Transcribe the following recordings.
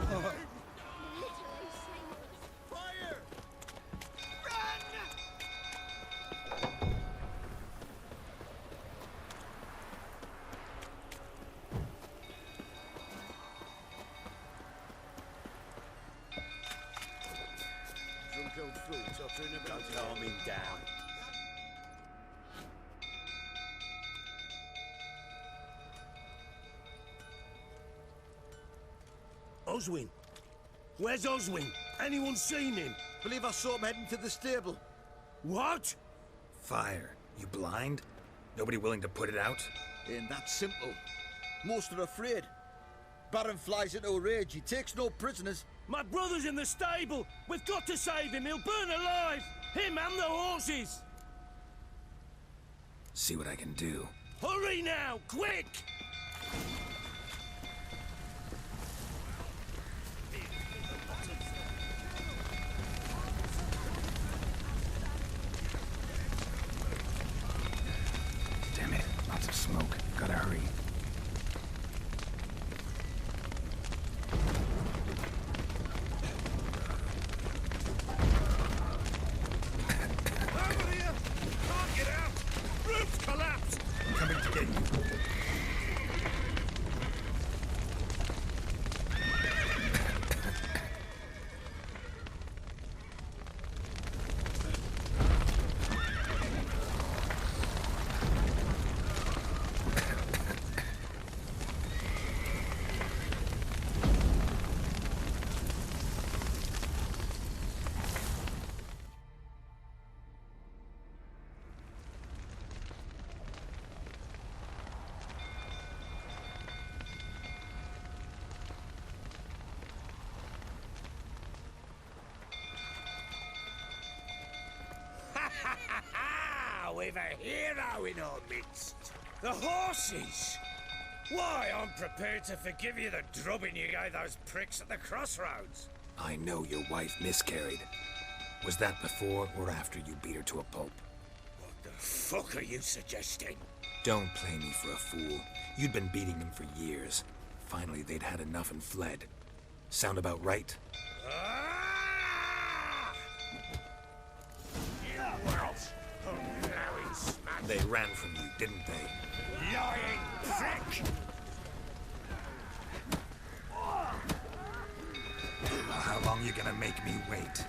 Fire! Drunk old fool tottering about. Don't calm him down. Oswin? Where's Oswin? Anyone seen him? Believe I saw him heading to the stable. What? Fire. You blind? Nobody willing to put it out? Ain't that simple. Most are afraid. Baron flies into a rage. He takes no prisoners. My brother's in the stable. We've got to save him. He'll burn alive. Him and the horses. See what I can do. Hurry now, quick! Damn it. Lots of smoke. Gotta hurry. Over here! Can't get out! Roof's collapsed! Coming to get you. We've a hero in our midst. The horses! Why, I'm prepared to forgive you the drubbing you gave those pricks at the crossroads. I know your wife miscarried. Was that before or after you beat her to a pulp? What the fuck are you suggesting? Don't play me for a fool. You'd been beating them for years. Finally, they'd had enough and fled. Sound about right? Ah! You world's allowing smack. They ran from you, didn't they? Lying prick! How long you gonna make me wait?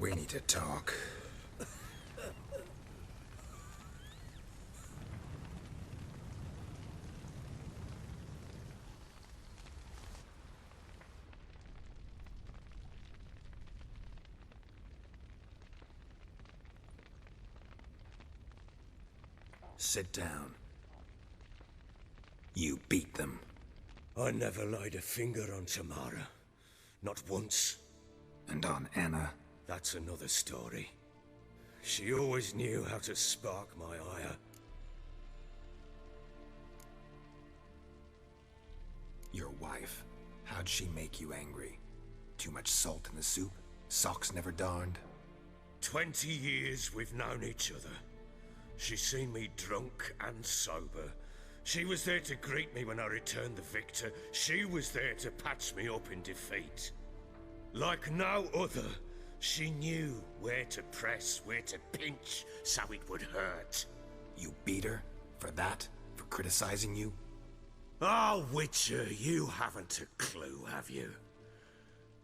We need to talk. Sit down. You beat them. I never laid a finger on Tamara. Not once. And on Anna. That's another story. She always knew how to spark my ire. Your wife. How'd she make you angry? Too much salt in the soup? Socks never darned? 20 years we've known each other. She's seen me drunk and sober. She was there to greet me when I returned the victor. She was there to patch me up in defeat. Like no other, she knew where to press, where to pinch, so it would hurt. You beat her? For that? For criticizing you? Oh, Witcher, you haven't a clue, have you?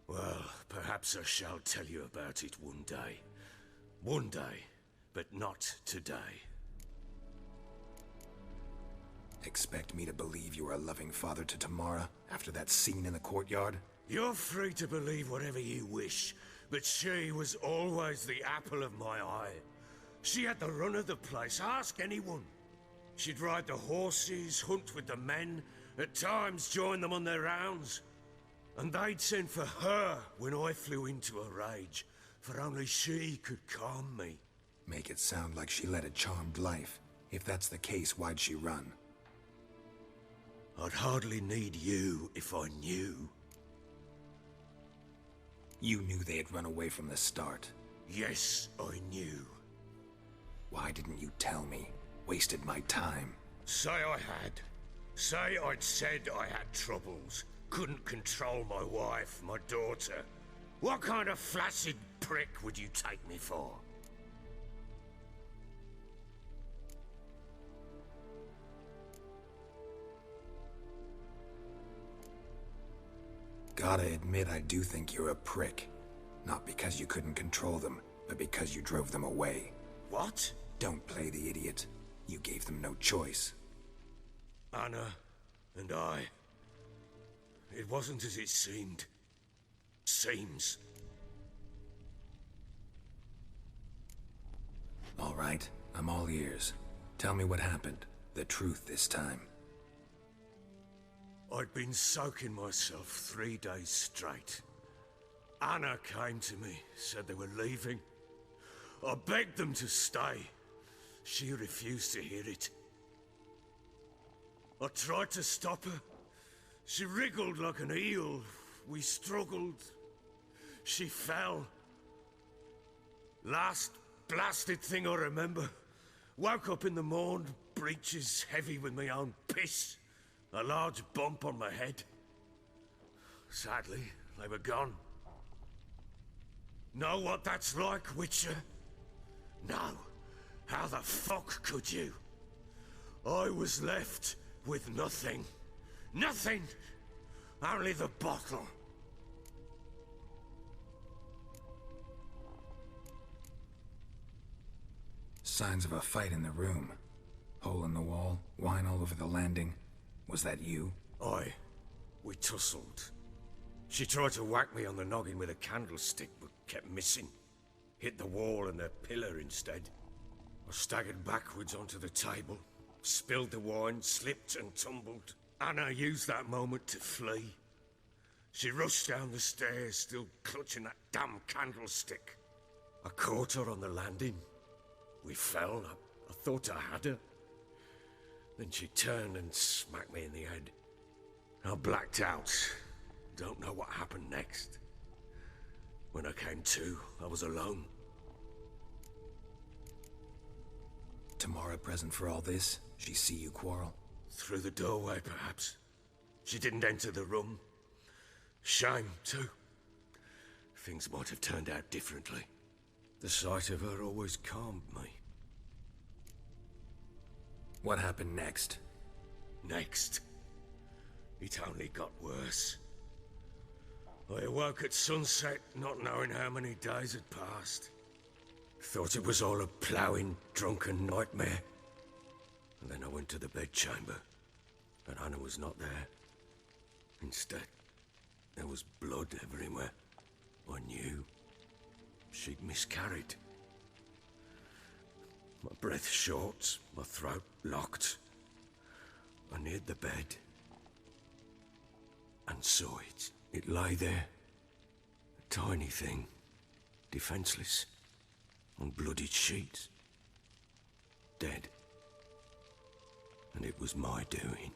Well, perhaps I shall tell you about it one day. One day, but not today. Expect me to believe you were a loving father to Tamara after that scene in the courtyard? You're free to believe whatever you wish, but she was always the apple of my eye. She had the run of the place, ask anyone. She'd ride the horses, hunt with the men, at times join them on their rounds. And they'd send for her when I flew into a rage, for only she could calm me. Make it sound like she led a charmed life. If that's the case, why'd she run? I'd hardly need you if I knew. You knew they had run away from the start. Yes, I knew. Why didn't you tell me? Wasted my time. Say I had. Say I'd said I had troubles. Couldn't control my wife, my daughter. What kind of flaccid prick would you take me for? Gotta admit, I do think you're a prick. Not because you couldn't control them, but because you drove them away. What? Don't play the idiot. You gave them no choice. Anna and I... It wasn't as it seemed. Seems. All right, I'm all ears. Tell me what happened. The truth this time. I'd been soaking myself 3 days straight. Anna came to me, said they were leaving. I begged them to stay. She refused to hear it. I tried to stop her. She wriggled like an eel. We struggled. She fell. Last blasted thing I remember. Woke up in the morn, breeches heavy with my own piss. A large bump on my head. Sadly, they were gone. Know what that's like, Witcher? No. How the fuck could you? I was left with nothing. Nothing! Only the bottle. Signs of a fight in the room. Hole in the wall, wine all over the landing. Was that you? We tussled. She tried to whack me on the noggin with a candlestick, but kept missing. Hit the wall and the pillar instead. I staggered backwards onto the table, spilled the wine, slipped and tumbled. Anna used that moment to flee. She rushed down the stairs, still clutching that damn candlestick. I caught her on the landing. We fell. I thought I had her. Then she turned and smacked me in the head. I blacked out. Don't know what happened next. When I came to, I was alone. Tamara present for all this? She see you quarrel? Through the doorway, perhaps. She didn't enter the room. Shame, too. Things might have turned out differently. The sight of her always calmed me. What happened next? Next? It only got worse. I awoke at sunset, not knowing how many days had passed. Thought it was all a ploughing, drunken nightmare. And then I went to the bedchamber, and Anna was not there. Instead, there was blood everywhere. I knew she'd miscarried. My breath short, my throat locked. I neared the bed and saw it. It lay there, a tiny thing, defenseless, on bloodied sheets, dead. And it was my doing.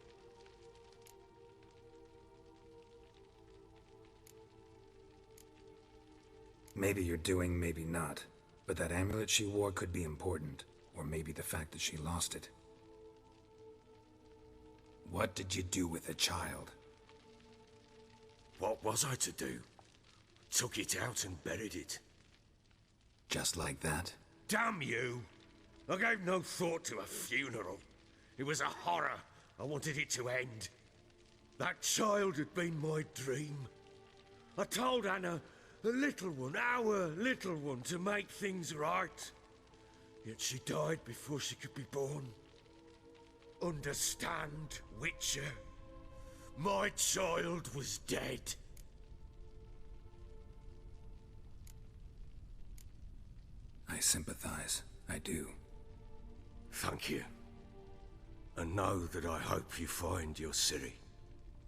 Maybe you're doing, maybe not. But that amulet she wore could be important. Or maybe the fact that she lost it. What did you do with the child? What was I to do? Took it out and buried it. Just like that? Damn you! I gave no thought to a funeral. It was a horror. I wanted it to end. That child had been my dream. I told Anna, the little one, our little one, to make things right. Yet she died before she could be born. Understand, Witcher? My child was dead. I sympathize. I do. Thank you. And know that I hope you find your Ciri.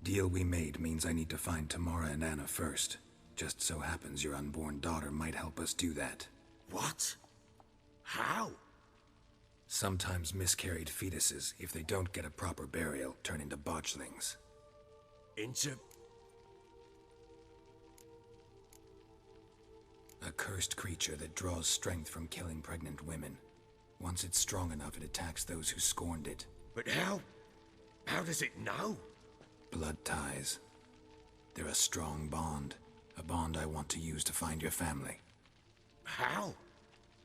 Deal we made means I need to find Tamara and Anna first. Just so happens your unborn daughter might help us do that. What? How? Sometimes miscarried fetuses, if they don't get a proper burial, turn into botchlings. Into... A cursed creature that draws strength from killing pregnant women. Once it's strong enough, it attacks those who scorned it. But how? How does it know? Blood ties. They're a strong bond. A bond I want to use to find your family. How?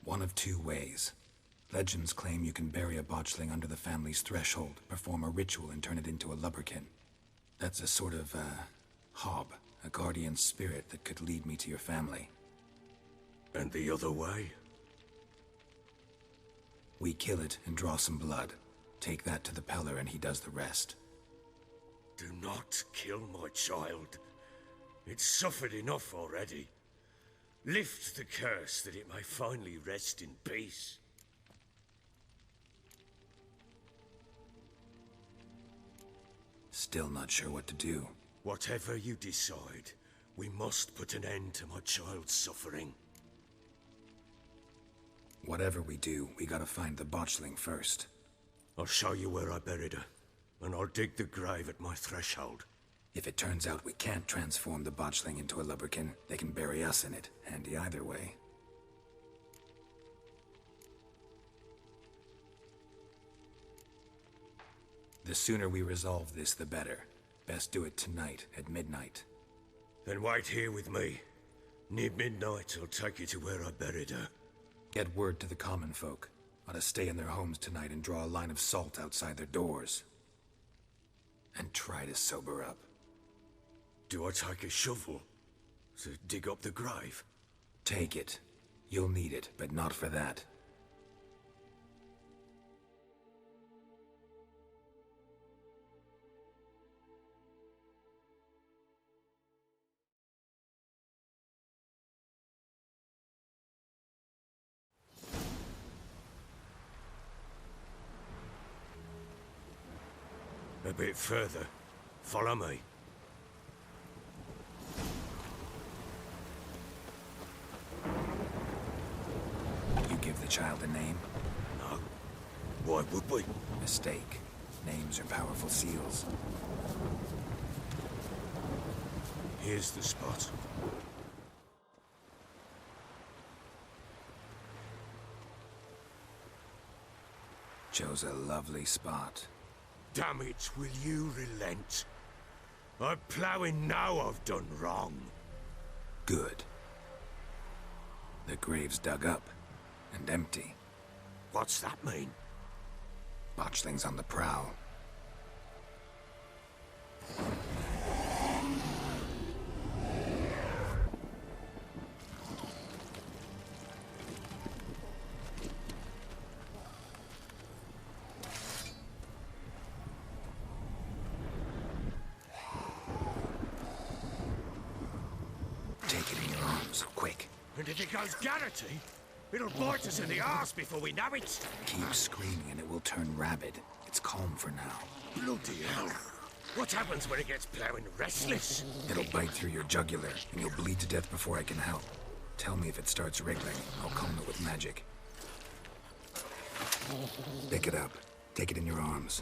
One of two ways. Legends claim you can bury a botchling under the family's threshold, perform a ritual, and turn it into a lubberkin. That's a sort of, hob, a guardian spirit that could lead me to your family. And the other way? We kill it and draw some blood. Take that to the Peller and he does the rest. Do not kill my child. It's suffered enough already. Lift the curse that it may finally rest in peace. Still not sure what to do. Whatever you decide, we must put an end to my child's suffering. Whatever we do, we gotta find the botchling first. I'll show you where I buried her, and I'll dig the grave at my threshold. If it turns out we can't transform the botchling into a lubberkin, they can bury us in it. Handy either way. The sooner we resolve this, the better. Best do it tonight, at midnight. Then wait here with me. Near midnight, I'll take you to where I buried her. Get word to the common folk. Ought to stay in their homes tonight and draw a line of salt outside their doors. And try to sober up. Do I take a shovel to dig up the grave? Take it. You'll need it, but not for that. A bit further. Follow me. You give the child a name? No. Why would we? Mistake. Names are powerful seals. Here's the spot. Chose a lovely spot. Damn it, will you relent? I'm ploughing now I've done wrong. Good. The grave's dug up and empty. What's that mean? Botchling's on the prowl. Take it in your arms, quick. And if it goes Garrity, it'll bite us in the arse before we know it. Keep screaming and it will turn rabid. It's calm for now. Bloody hell. What happens when it gets ploughing restless? It'll bite through your jugular, and you'll bleed to death before I can help. Tell me if it starts wriggling. I'll calm it with magic. Pick it up. Take it in your arms.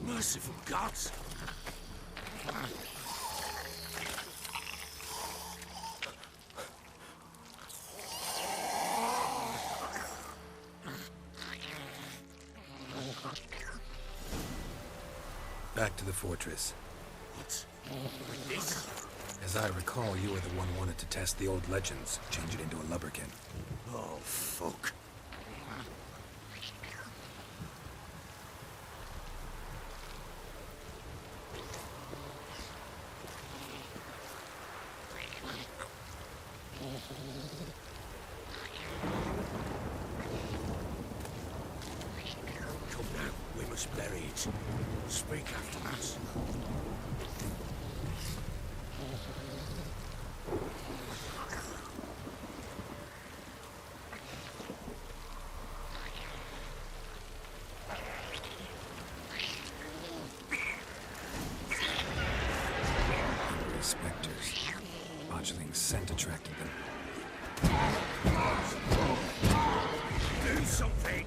Merciful gods! Back to the fortress. What? With this? As I recall, you were the one who wanted to test the old legends, change it into a lubberkin. Oh, fuck. Come now, we must bury it. Speak afterwards. Specters. scent attracted them. Do something!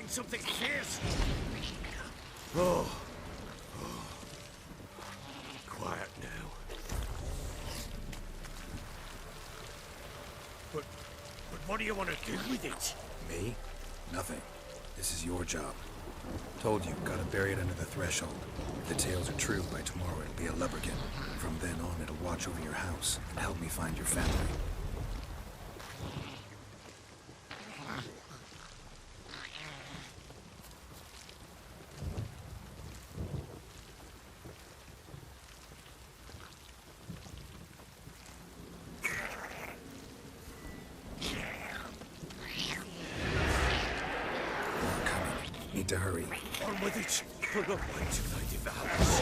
Something fierce. Oh. Quiet now. But what do you want to do with it? Me? Nothing. This is your job. Told you, gotta bury it under the threshold. If the tales are true, by tomorrow it'll be a lubberkin. From then on, it'll watch over your house and help me find your family. Need to hurry. On with it. We'll not wait till they devour us.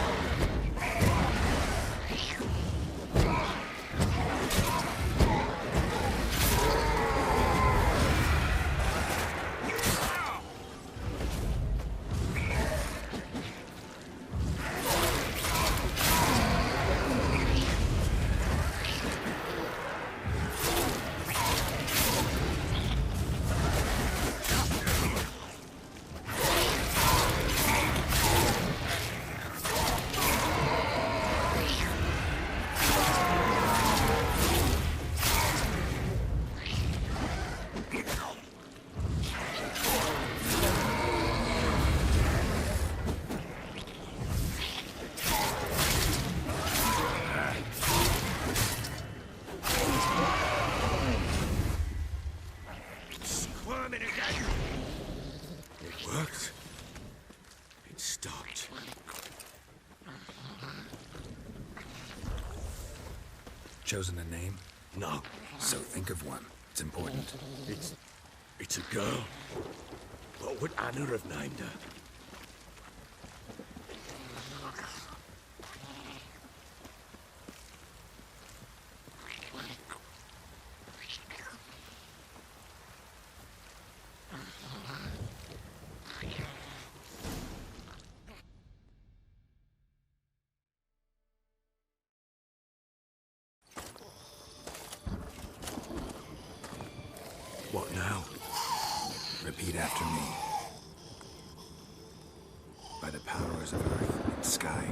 Chosen a name? No. So think of one. It's important. It's a girl. What would Anna have named her? What now? Repeat after me. By the powers of earth and sky.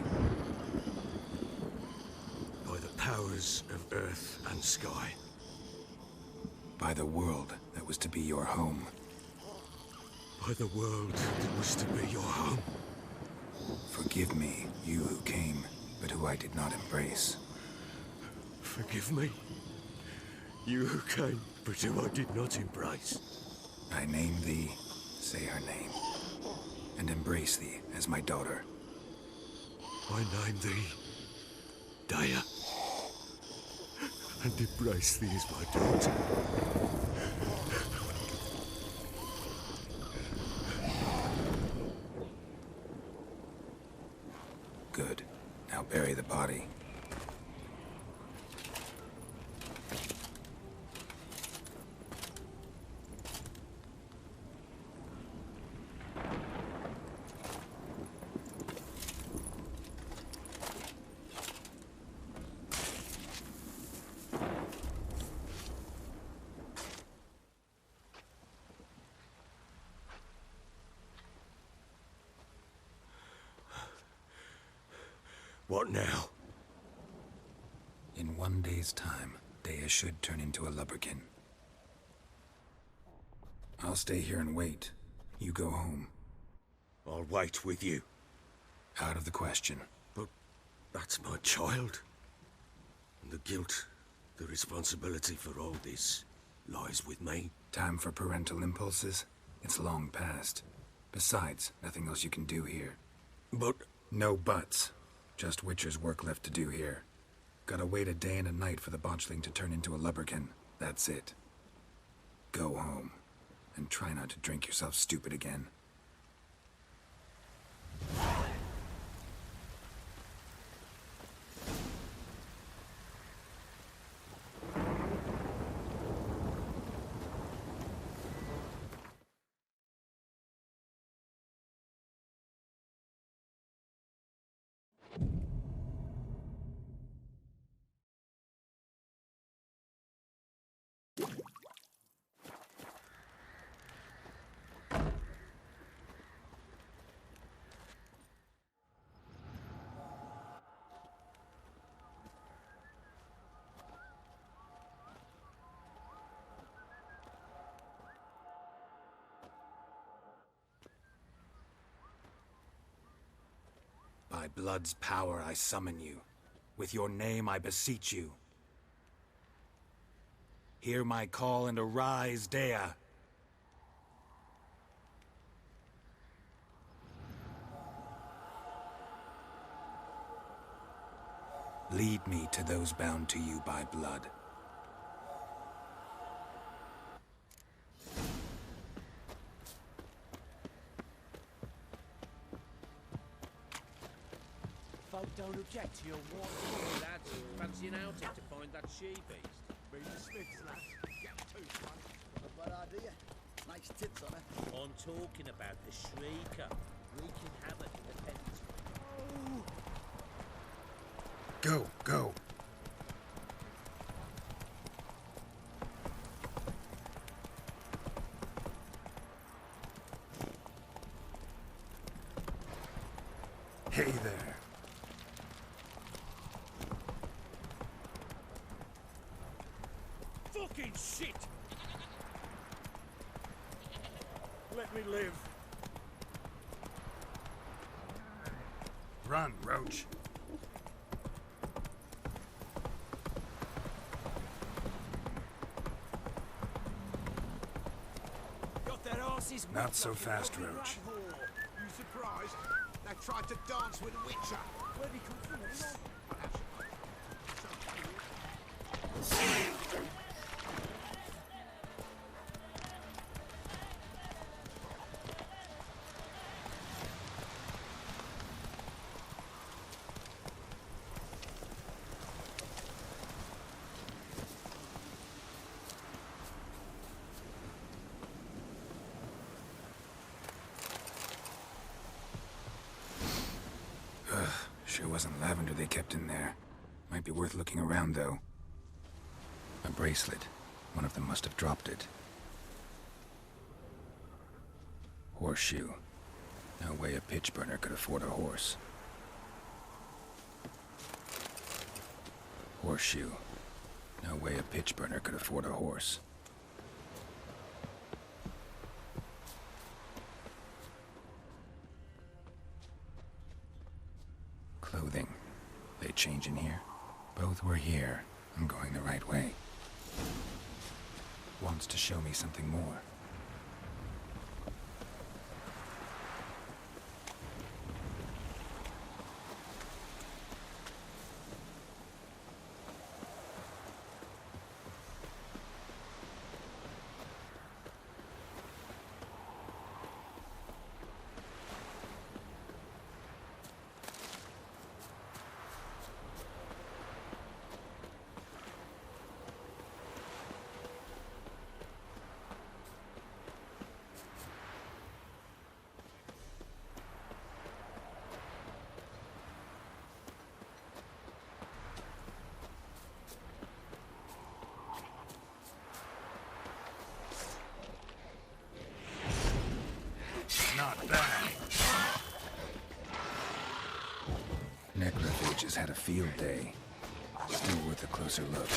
By the powers of earth and sky. By the world that was to be your home. By the world that was to be your home. Forgive me, you who came, but who I did not embrace. Forgive me. You who came, but who I did not embrace. I name thee, say her name, and embrace thee as my daughter. I name thee, Daya, and embrace thee as my daughter. Good. Now bury the body. What now? In 1 day's time, Daya should turn into a lubberkin. I'll stay here and wait. You go home. I'll wait with you. Out of the question. But that's my child. And the guilt The responsibility for all this lies with me. Time for parental impulses? It's long past. Besides, nothing else you can do here. But No buts. Just Witcher's work left to do here. Gotta wait a day and a night for the Botchling to turn into a lubberkin. That's it. Go home. And try not to drink yourself stupid again. By blood's power I summon you. With your name I beseech you. Hear my call and arise, Dea. Lead me to those bound to you by blood. Folk don't object to your war. Lads, fancy an outing to find that she-beast? Bring the Smiths, lads. Get a tooth, one. Not a bad idea. Nice tits on her. I'm talking about the Shrieker. Wreaking havoc in the pens. Go, go. Hey there. Fucking shit! Let me live. Run, Roach. Got their asses Not so fast, Roach. You surprised? They tried to dance with a Witcher. Where'd he come from? Sure wasn't lavender they kept in there. Might be worth looking around, though. A bracelet. One of them must have dropped it. Horseshoe. No way a pitch burner could afford a horse. Horseshoe. No way a pitch burner could afford a horse. Clothing. They change in here? Both were here. I'm going the right way. Wants to show me something more. Not bad. Necrophages had a field day. Still worth a closer look.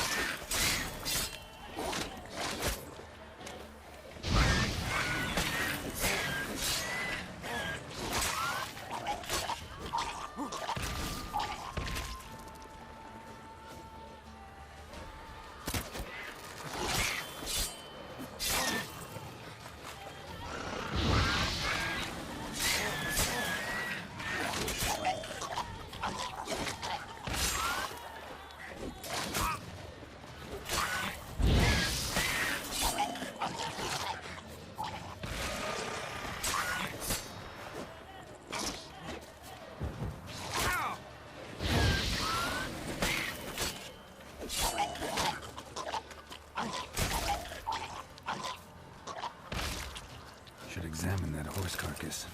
horse carcass.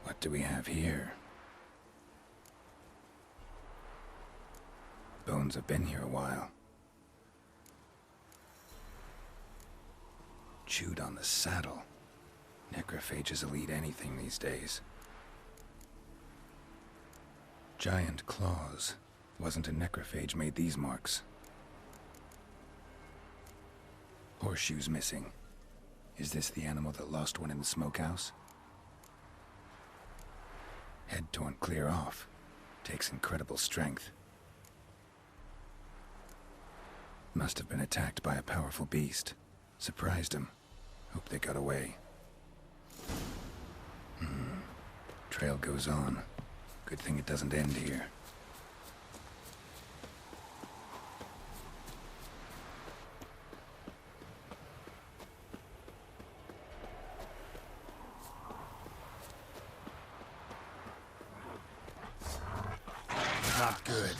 What do we have here? Bones have been here a while. Chewed on the saddle. Necrophages will eat anything these days. Giant claws. Wasn't a necrophage made these marks. Horseshoes missing. Is this the animal that lost one in the smokehouse? Head torn clear off. Takes incredible strength. Must have been attacked by a powerful beast. Surprised him. Hope they got away. Trail goes on. Good thing it doesn't end here. Not good.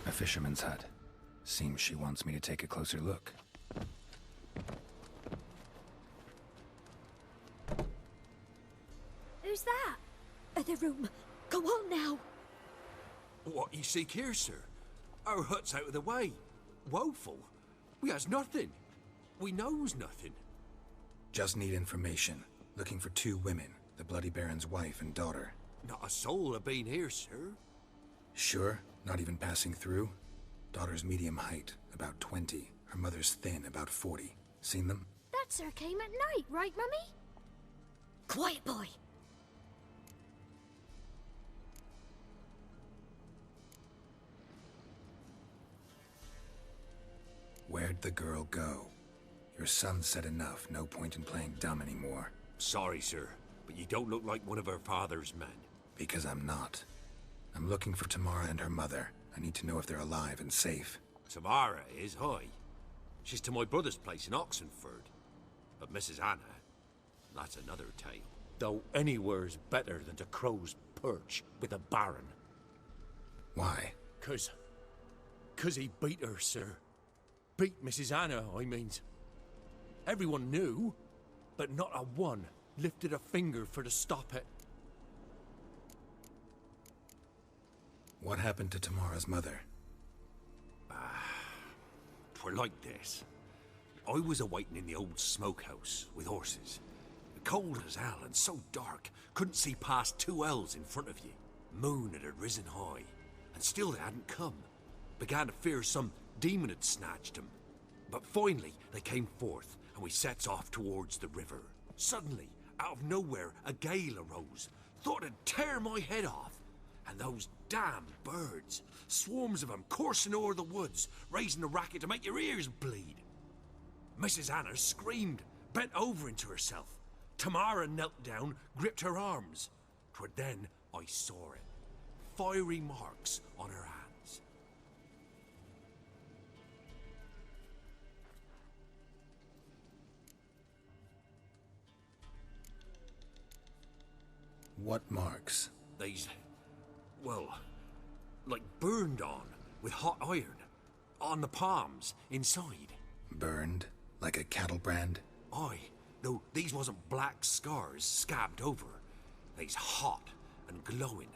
A fisherman's hut. Seems she wants me to take a closer look. Who's that? The room. Go on now. What you seek here, sir? Our hut's out of the way. Woeful. We has nothing. We knows nothing. Just need information. Looking for 2 women. The Bloody Baron's wife and daughter. Not a soul have been here, sir. Sure? Not even passing through? Daughter's medium height, about 20. Her mother's thin, about 40. Seen them? That sir came at night, right, Mummy? Quiet, boy. Where'd the girl go? Your son said enough. No point in playing dumb anymore. Sorry, sir, but you don't look like one of her father's men. Because I'm not. I'm looking for Tamara and her mother. I need to know if they're alive and safe. Tamara is, hi. She's to my brother's place in Oxenford. But Mrs. Anna, that's another tale. Though anywhere's better than to Crow's Perch with a baron. Why? 'Cause he beat her, sir. Beat Mrs. Anna, I means. Everyone knew, but not a one lifted a finger for to stop it. What happened to Tamara's mother? 'Twere like this. I was awaiting in the old smokehouse with horses. Cold as hell and so dark, couldn't see past 2 ells in front of you. Moon had risen high, and still they hadn't come. Began to fear some demon had snatched them. But finally, they came forth, and we sets off towards the river. Suddenly, out of nowhere, a gale arose. Thought it'd tear my head off. And those damn birds, swarms of them coursing o'er the woods, raising a racket to make your ears bleed. Mrs. Anna screamed, bent over into herself. Tamara knelt down, gripped her arms. 'Twere then I saw it. Fiery marks on her hands. What marks? They's, well, like burned on with hot iron. On the palms, inside. Burned? Like a cattle brand? Aye, though these wasn't black scars scabbed over. They's hot and glowing,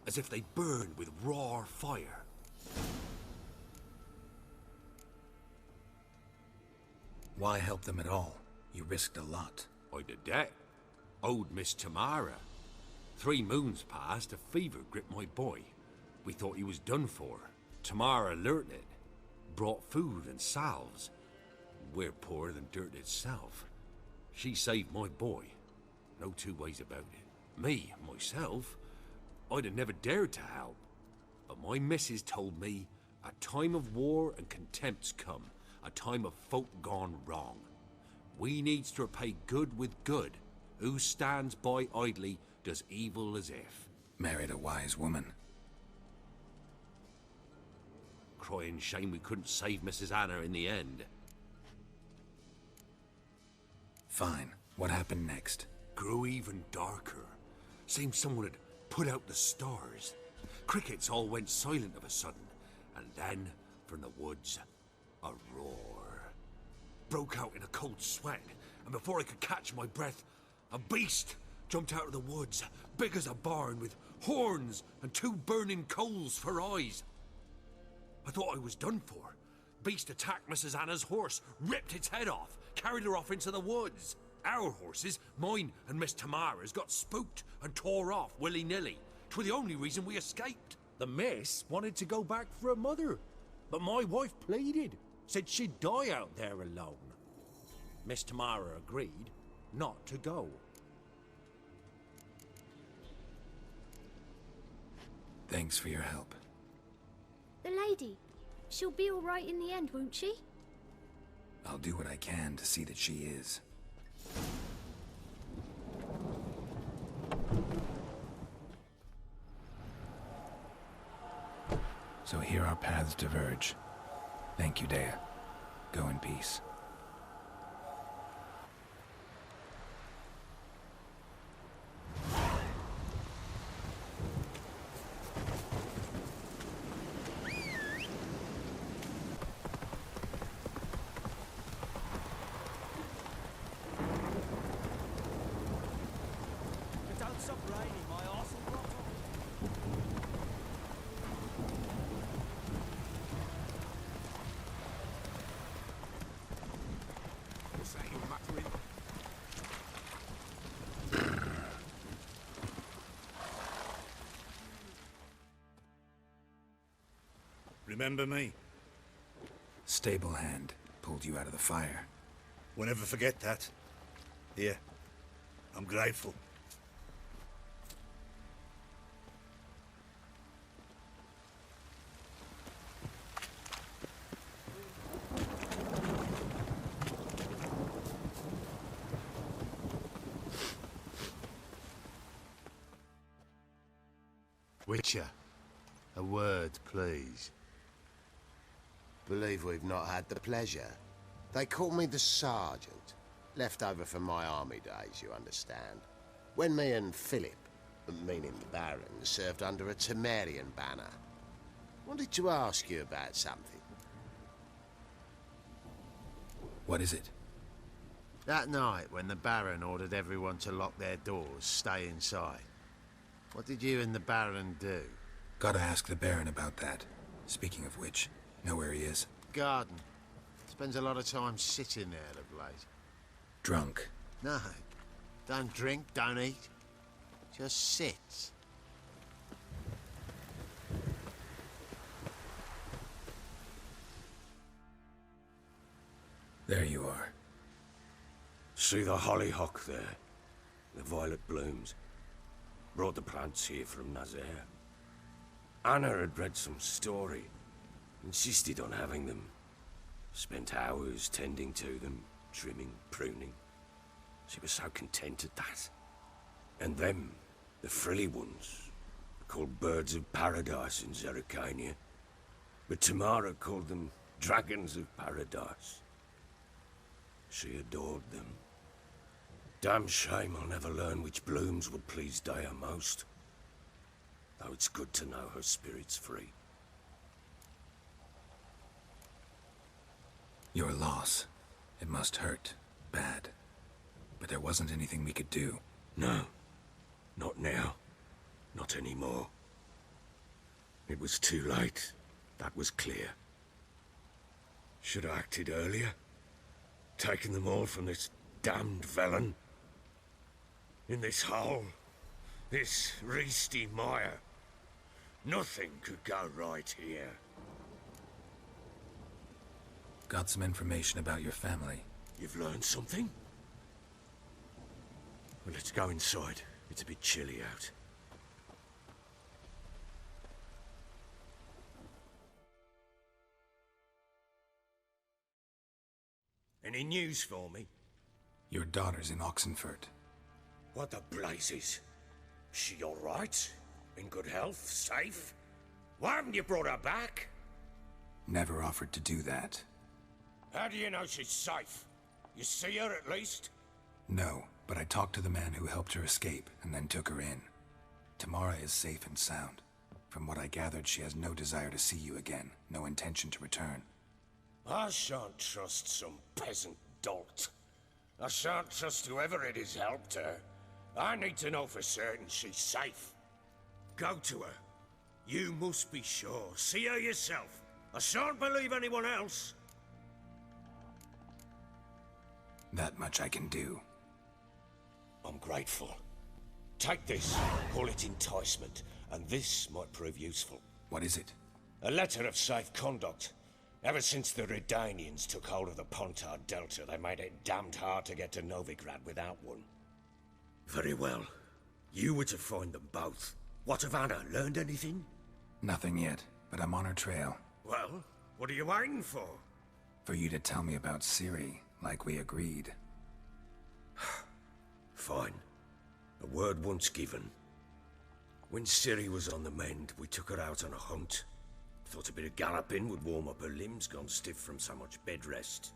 as if they burned with raw fire. Why help them at all? You risked a lot. I did that. Owed Miss Tamara. 3 moons passed, a fever gripped my boy. We thought he was done for. Tamara learnt it. Brought food and salves. We're poorer than dirt itself. She saved my boy. No 2 ways about it. Me, myself, I'd have never dared to help. But my missus told me a time of war and contempt's come. A time of folk gone wrong. We needs to repay good with good. Who stands by idly does evil as if. Married a wise woman. Crying shame we couldn't save Mrs. Anna in the end. Fine. What happened next? Grew even darker. Seemed someone had put out the stars. Crickets all went silent of a sudden. And then, from the woods, a roar. Broke out in a cold sweat. And before I could catch my breath, a beast jumped out of the woods, big as a barn, with horns and 2 burning coals for eyes. I thought I was done for. Beast attacked Mrs. Anna's horse, ripped its head off, carried her off into the woods. Our horses, mine and Miss Tamara's, got spooked and tore off willy-nilly. 'Twere the only reason we escaped. The miss wanted to go back for her mother, but my wife pleaded, said she'd die out there alone. Miss Tamara agreed not to go. Thanks for your help. The lady. She'll be all right in the end, won't she? I'll do what I can to see that she is. So here our paths diverge. Thank you, Dea. Go in peace. Don't stop raining, my arse will rot off. What's that you muttering? Remember me? Stable hand pulled you out of the fire. We'll never forget that. Here, I'm grateful. Witcher, a word, please. Believe we've not had the pleasure. They call me the Sergeant. Left over from my army days, you understand. When me and Philip, meaning the Baron, served under a Temerian banner. Wanted to ask you about something. What is it? That night when the Baron ordered everyone to lock their doors, stay inside. What did you and the Baron do? Gotta ask the Baron about that. Speaking of which, know where he is? Garden. Spends a lot of time sitting there of late. Drunk. No. Don't drink, don't eat. Just sits. There you are. See the hollyhock there? The violet blooms. Brought the plants here from Nazaire. Anna had read some story. Insisted on having them. Spent hours tending to them, trimming, pruning. She was so content at that. And them, the frilly ones, called birds of paradise in Zerrikania. But Tamara called them dragons of paradise. She adored them. Damn shame I'll never learn which blooms would please Dea most. Though it's good to know her spirit's free. Your loss. It must hurt. Bad. But there wasn't anything we could do. No. Not now. Not anymore. It was too late. That was clear. Should have acted earlier. Taken them all from this damned villain. In this hole. This reesty mire. Nothing could go right here. Got some information about your family. You've learned something? Well, let's go inside. It's a bit chilly out. Any news for me? Your daughter's in Oxenfurt. What the blazes? She all right? In good health? Safe? Why haven't you brought her back? Never offered to do that. How do you know she's safe? You see her at least? No, but I talked to the man who helped her escape and then took her in. Tamara is safe and sound. From what I gathered, she has no desire to see you again, no intention to return. I shan't trust some peasant dolt. I shan't trust whoever it is helped her. I need to know for certain she's safe. Go to her. You must be sure. See her yourself. I shan't believe anyone else. That much I can do. I'm grateful. Take this. Call it enticement. And this might prove useful. What is it? A letter of safe conduct. Ever since the REDengians took hold of the Pontar Delta, they made it damned hard to get to Novigrad without one. Very well. You were to find them both. What of Anna? Learned anything? Nothing yet, but I'm on her trail. Well, what are you waiting for? For you to tell me about Ciri, like we agreed. Fine. A word once given. When Ciri was on the mend, we took her out on a hunt. Thought a bit of galloping would warm up her limbs, gone stiff from so much bed rest.